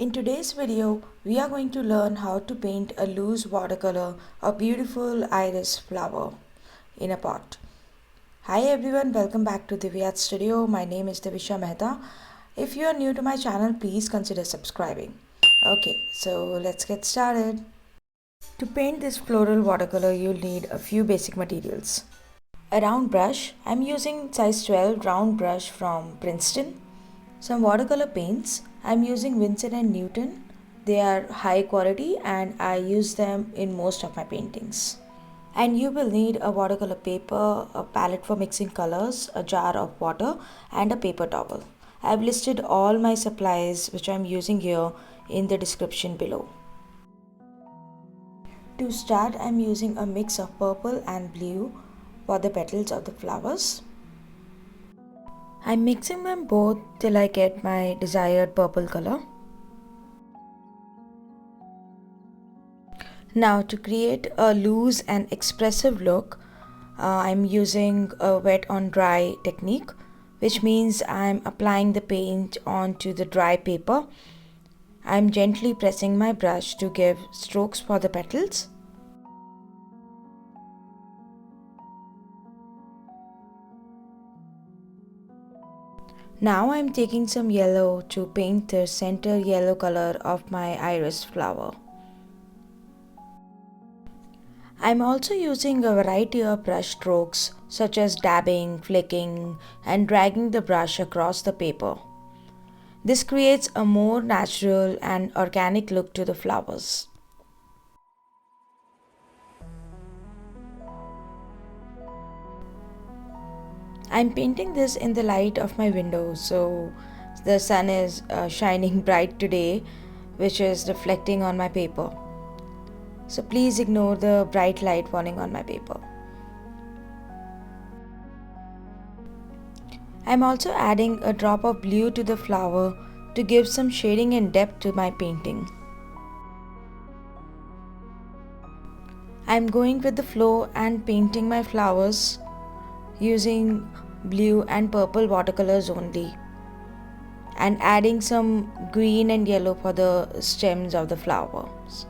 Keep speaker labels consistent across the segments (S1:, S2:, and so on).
S1: In today's video, we are going to learn how to paint a loose watercolor, a beautiful iris flower in a pot. Hi everyone, welcome back to DiviArts studio. My name is Divisha Mehta. If you are new to my channel, please consider subscribing. Okay, so let's get started. To paint this floral watercolor, you'll need a few basic materials. A round brush. I'm using size 12 round brush from Princeton. Some watercolor paints. I'm using Vincent and Newton. They are high quality and I use them in most of my paintings. And you will need a watercolor paper, a palette for mixing colors, a jar of water and a paper towel. I've listed all my supplies which I'm using here in the description below. To start, I'm using a mix of purple and blue for the petals of the flowers. I'm mixing them both till I get my desired purple color. Now to create a loose and expressive look, I'm using a wet on dry technique, which means I'm applying the paint onto the dry paper. I'm gently pressing my brush to give strokes for the petals. Now I'm taking some yellow to paint the center yellow color of my iris flower. I'm also using a variety of brush strokes such as dabbing, flicking and dragging the brush across the paper. This creates a more natural and organic look to the flowers. I'm painting this in the light of my window, so the sun is shining bright today, which is reflecting on my paper. So please ignore the bright light falling on my paper. I'm also adding a drop of blue to the flower to give some shading and depth to my painting. I'm going with the flow and painting my flowers using blue and purple watercolors only, and adding some green and yellow for the stems of the flowers.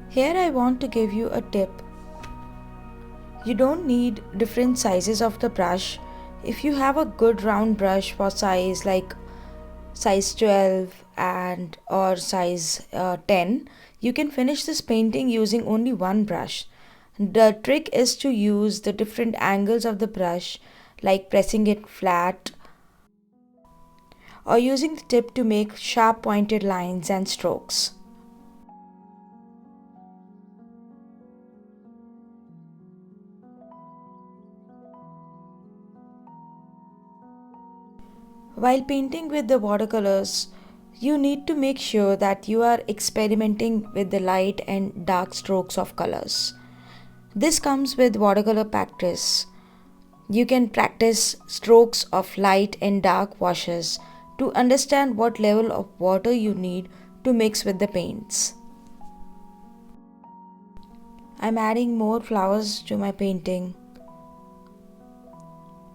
S1: Here I want to give you a tip. You don't need different sizes of the brush. If you have a good round brush for size like size 12 and or size 10, you can finish this painting using only one brush. The trick is to use the different angles of the brush, like pressing it flat or using the tip to make sharp pointed lines and strokes. While painting with the watercolors, you need to make sure that you are experimenting with the light and dark strokes of colors. This comes with watercolor practice. You can practice strokes of light and dark washes to understand what level of water you need to mix with the paints. I'm adding more flowers to my painting.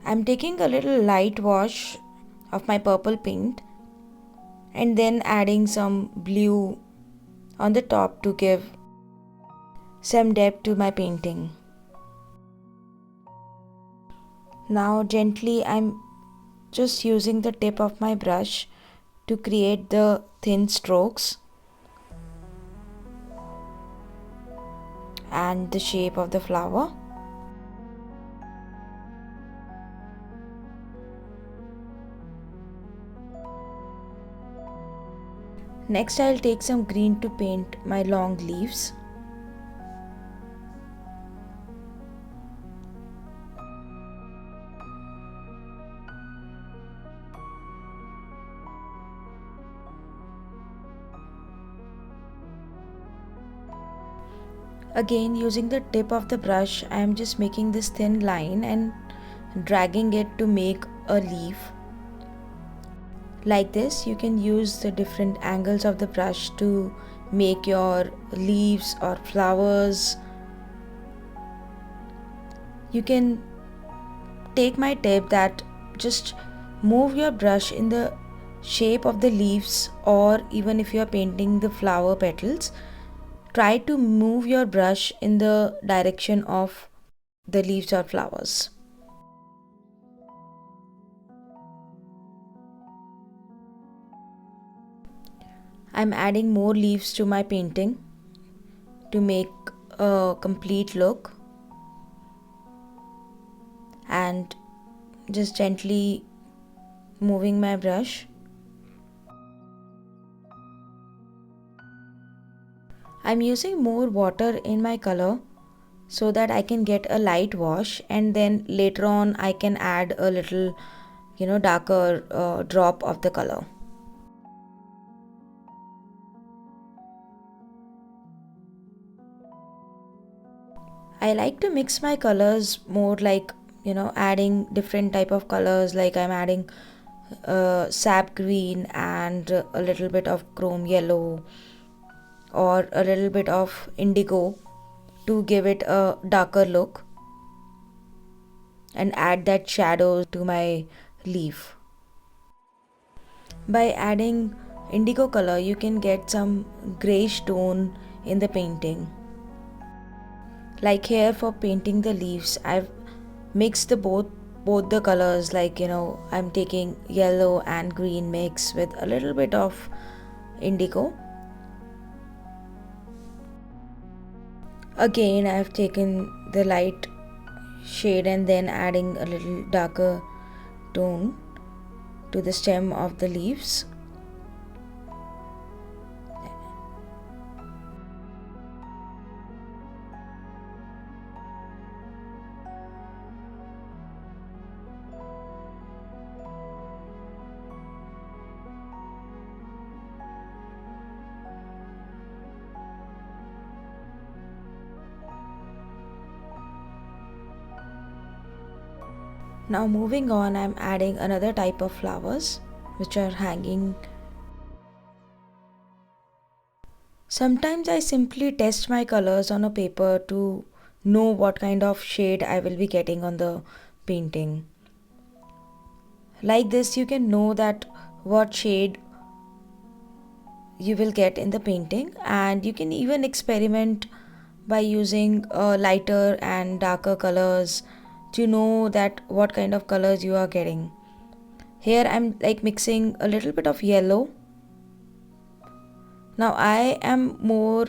S1: I'm taking a little light wash of my purple paint and then adding some blue on the top to give some depth to my painting. Now gently I'm just using the tip of my brush to create the thin strokes and the shape of the flower. Next I'll take some green to paint my long leaves. Again, using the tip of the brush, I am just making this thin line and dragging it to make a leaf. Like this, you can use the different angles of the brush to make your leaves or flowers. You can take my tip that just move your brush in the shape of the leaves, or even if you are painting the flower petals, try to move your brush in the direction of the leaves or flowers. I'm adding more leaves to my painting to make a complete look, and just gently moving my brush. I'm using more water in my color so that I can get a light wash, and then later on I can add a little darker drop of the color. I like to mix my colors more, like adding different type of colors, like I'm adding sap green and a little bit of chrome yellow or a little bit of indigo to give it a darker look and add that shadow to my leaf. By adding indigo color, you can get some grayish tone in the painting. Like here for painting the leaves, I've mixed both the colors, like I'm taking yellow and green mix with a little bit of indigo. Again, I've taken the light shade and then adding a little darker tone to the stem of the leaves. Now moving on, I'm adding another type of flowers which are hanging. Sometimes I simply test my colors on a paper to know what kind of shade I will be getting on the painting. Like this, you can know that what shade you will get in the painting, and you can even experiment by using lighter and darker colors to know that what kind of colors you are getting. Here I'm like mixing a little bit of yellow. Now I am more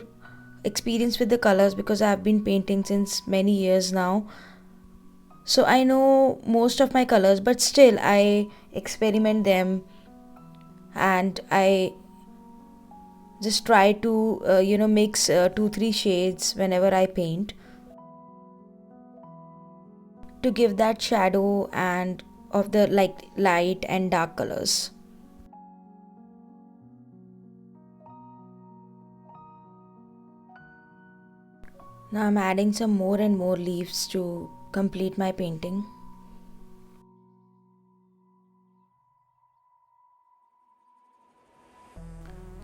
S1: experienced with the colors because I have been painting since many years now, so I know most of my colors, but still I experiment them and I just try to mix 2-3 shades whenever I paint to give that shadow and of the light and dark colors. Now I'm adding some more and more leaves to complete my painting.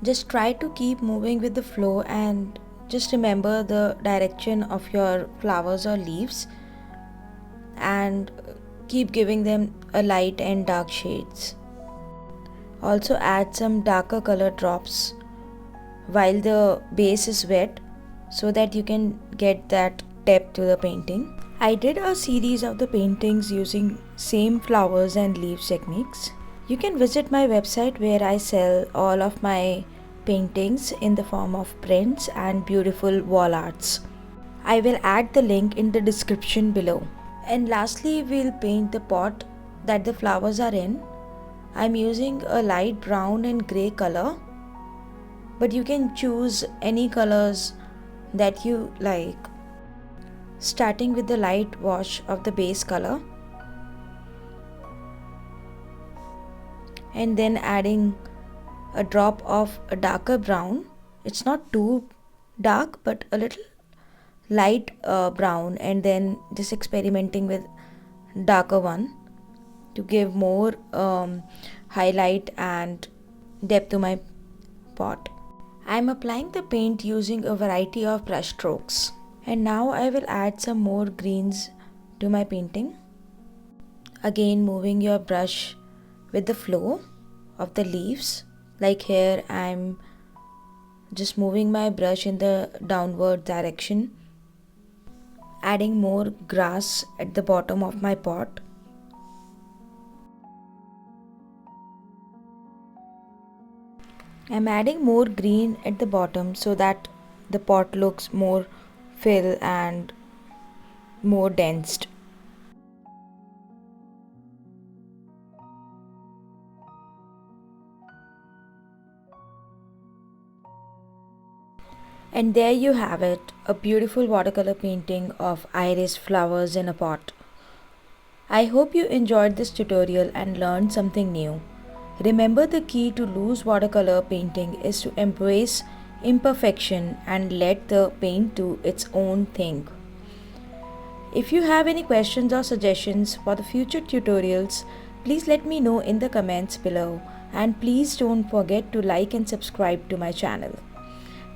S1: Just try to keep moving with the flow and just remember the direction of your flowers or leaves, and keep giving them a light and dark shades. Also add some darker color drops while the base is wet so that you can get that depth to the painting. I did a series of the paintings using same flowers and leaves techniques. You can visit my website where I sell all of my paintings in the form of prints and beautiful wall arts. I will add the link in the description below. And lastly, we'll paint the pot that the flowers are in. I'm using a light brown and grey color, but you can choose any colors that you like. Starting with the light wash of the base color and then adding a drop of a darker brown. It's not too dark but a little light brown, and then just experimenting with darker one to give more highlight and depth to my pot. I'm applying the paint using a variety of brush strokes, and now I will add some more greens to my painting. Again, moving your brush with the flow of the leaves. Like here, I'm just moving my brush in the downward direction, adding more grass at the bottom of my pot. I'm adding more green at the bottom so that the pot looks more fill and more dense. And there you have it, a beautiful watercolor painting of iris flowers in a pot. I hope you enjoyed this tutorial and learned something new. Remember, the key to loose watercolor painting is to embrace imperfection and let the paint do its own thing. If you have any questions or suggestions for the future tutorials, please let me know in the comments below, and please don't forget to like and subscribe to my channel.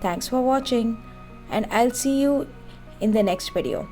S1: Thanks for watching, and I'll see you in the next video.